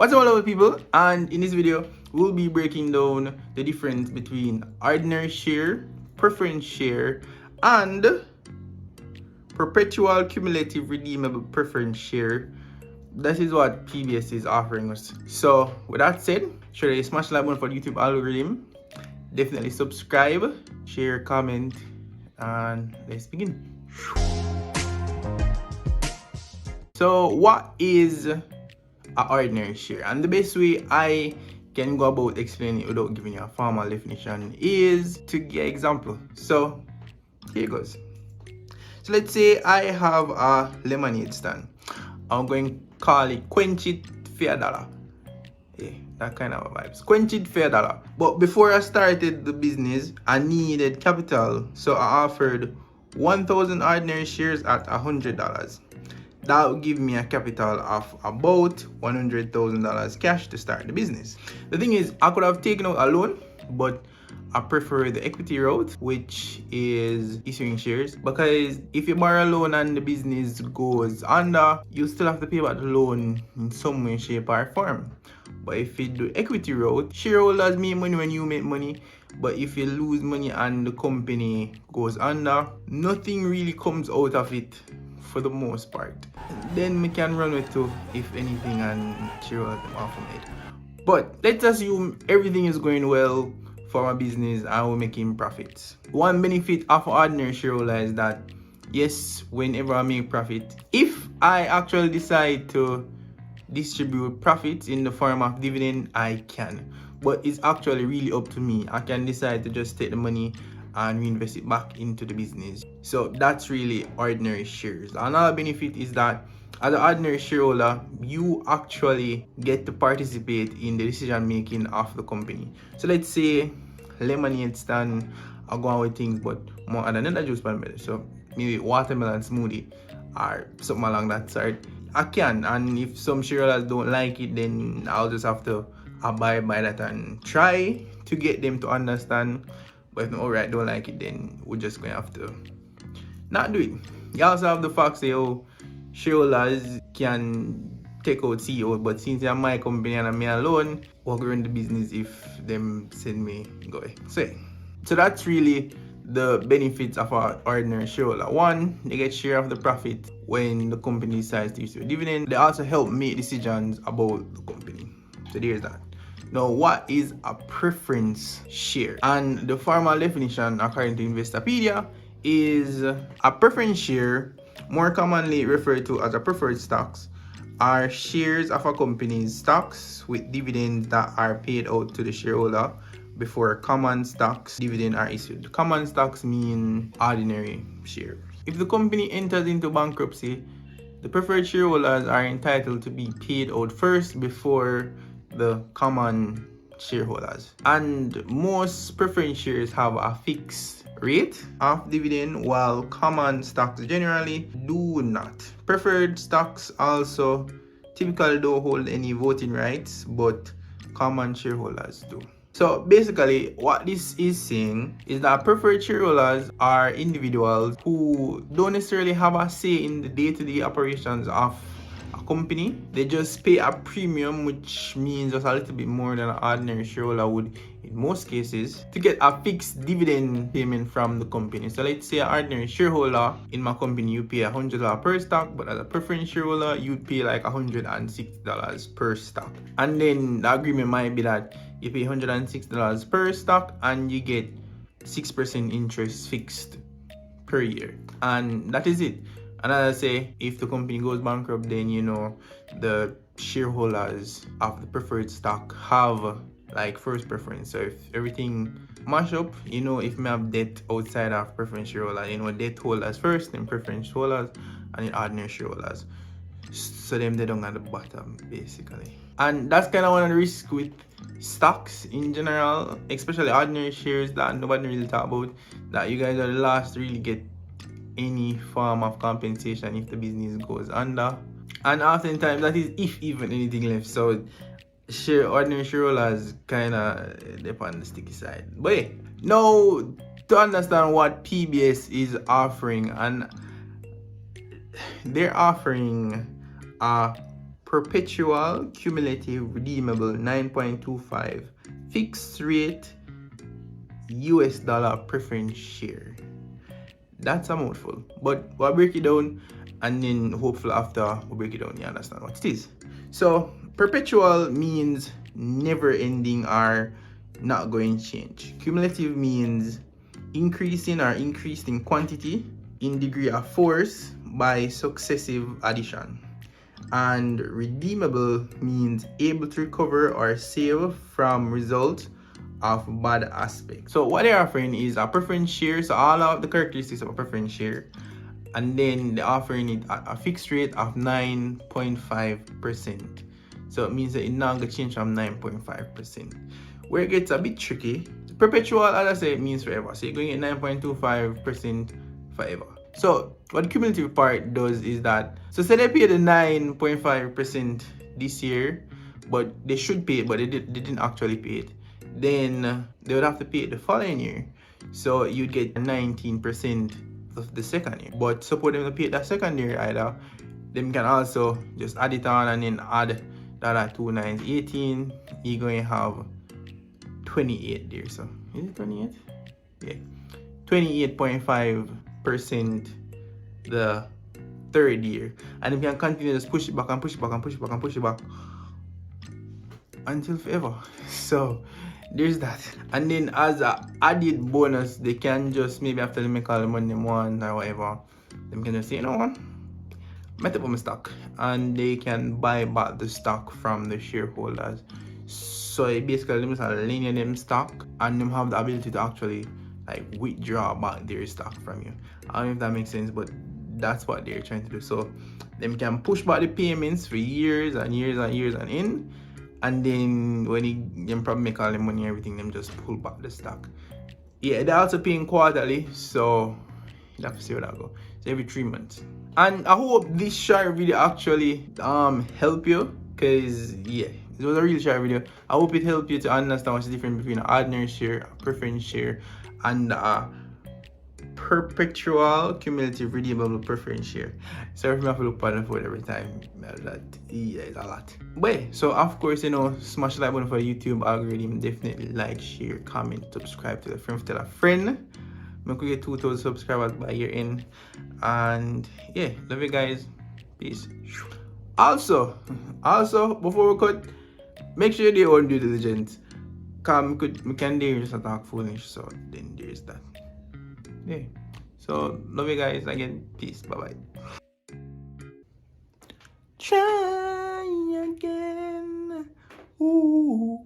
What's up, other people? And in this video, we'll be breaking down the difference between ordinary share, preference share, and perpetual cumulative redeemable preference share. That is what PBS is offering us. So with that said, sure you smash that button for the YouTube algorithm. Definitely subscribe, share, comment, and let's begin. So what is an ordinary share? And the best way I can go about explaining it without giving you a formal definition is to get example. So here goes. So let's say I have a lemonade stand. I'm going to call it Quench It for $1. Yeah, that kind of vibes. Quench It for $1. But before I started the business, I needed capital. So I offered 1,000 ordinary shares at $100. That would give me a capital of about $100,000 cash to start the business. The thing is, I could have taken out a loan, but I prefer the equity route, which is issuing shares, because if you borrow a loan and the business goes under, you still have to pay back the loan in some way, shape, or form. But if you do equity route, shareholders make money when you make money. But if you lose money and the company goes under, nothing really comes out of it for the most part. Then we can run with two, if anything, and shareholders off from it. But let's assume everything is going well for my business and we're making profits. One benefit of ordinary shareholder is that, yes, whenever I make profit, if I actually decide to distribute profits in the form of dividend, I can. But it's actually really up to me. I can decide to just take the money and reinvest it back into the business. So that's really ordinary shares. Another benefit is that as an ordinary shareholder, you actually get to participate in the decision making of the company. So let's say lemonade stand, I'll go on with things, but more than another juice better. So maybe watermelon smoothie or something along that sort. I can, and if some shareholders don't like it, then I'll just have to abide by that and try to get them to understand. But if alright, don't like it, then we're just gonna have to not do it. You also have the fact that shareholders can take out CEO, but since I'm my company and I'm me alone, we're going to run the business if them send me go. So that's really the benefits of our ordinary shareholder. One, they get share of the profit when the company decides to issue a dividend. They also help make decisions about the company. So there's that. Now, what is a preference share? And the formal definition, according to Investopedia, is a preference share, more commonly referred to as a preferred stocks, are shares of a company's stocks with dividends that are paid out to the shareholder before common stocks dividend are issued. Common stocks mean ordinary shares. If the company enters into bankruptcy, the preferred shareholders are entitled to be paid out first before the common shareholders. And most preference shares have a fixed rate of dividend, while common stocks generally do not. Preferred stocks also typically don't hold any voting rights, but common shareholders do. So basically, what this is saying is that preferred shareholders are individuals who don't necessarily have a say in the day-to-day operations of a company. They just pay a premium, which means just a little bit more than an ordinary shareholder would in most cases, to get a fixed dividend payment from the company. So let's say an ordinary shareholder in my company, you pay $100 per stock, but as a preference shareholder, you'd pay like $106 per stock. And then the agreement might be that you pay $106 per stock and you get 6% interest fixed per year. And that is it. And as I say, if the company goes bankrupt, then the shareholders of the preferred stock have like first preference. So if everything mash up, if me have debt outside of preference shareholders, debt holders first, then preference holders, and then ordinary shareholders. So them they don't at the bottom basically. And that's kind of one of the risks with stocks in general, especially ordinary shares that nobody really talk about, that you guys are the last to really get any form of compensation if the business goes under. And oftentimes that is if even anything left. So ordinary shareholders kind of depend on the sticky side. But yeah, now to understand what PBS is offering, and they're offering a perpetual cumulative redeemable 9.25 fixed rate US dollar preference share. That's a mouthful, but we'll break it down, and then hopefully after we break it down, you understand what it is. So perpetual means never ending or not going to change. Cumulative means increasing or increased in quantity, in degree of force by successive addition. And redeemable means able to recover or save from results of bad aspects. So what they're offering is a preference share, so all of the characteristics of a preference share, and then they're offering it at a fixed rate of 9.5%. So it means that it's not going to change from 9.5%. Where it gets a bit tricky, perpetual, as I say, it means forever. So you're going to get 9.25% forever. So what the cumulative part does is that, so say they pay the 9.5% this year, but they should pay it, but they didn't actually pay it. Then they would have to pay it the following year. So you'd get 19% of the second year. But suppose them to pay it that second year either, them can also just add it on and then add that at 2 9 18. You're going to have 28 there. So is it 28? Yeah. 28.5% the third year. And you can continue to just push it back and push it back and push it back and push it back until forever. So there's that. And then as a added bonus, they can just maybe after they make all the money they want or whatever, they can just say, you know what, I take up my stock, and they can buy back the stock from the shareholders. So it basically them just linear them stock, and them have the ability to actually like withdraw back their stock from you. I don't know if that makes sense, but that's what they're trying to do. So them can push back the payments for years and years and years and then when them probably make all the money and everything, them just pull back the stock. Yeah, they're also paying quarterly, so you have to see how that go. So every 3 months. And I hope this short video actually help you, because yeah, it was a really short video. I hope it helped you to understand what's the difference between an ordinary share, a preference share, and a perpetual cumulative redeemable preference share. Sorry if I have to look on the phone every time. That is a lot. But yeah, so of course, you know, smash the like button for the YouTube algorithm. Definitely like, share, comment, subscribe to the friend, tell a friend. We could get 2,000 subscribers by year end. And yeah, love you guys. Peace. Also, before we cut, make sure you do your own due diligence. Cause we can do just talk foolish, so then there's that. Yeah. So love you guys again. Peace. Bye bye. Try again. Ooh.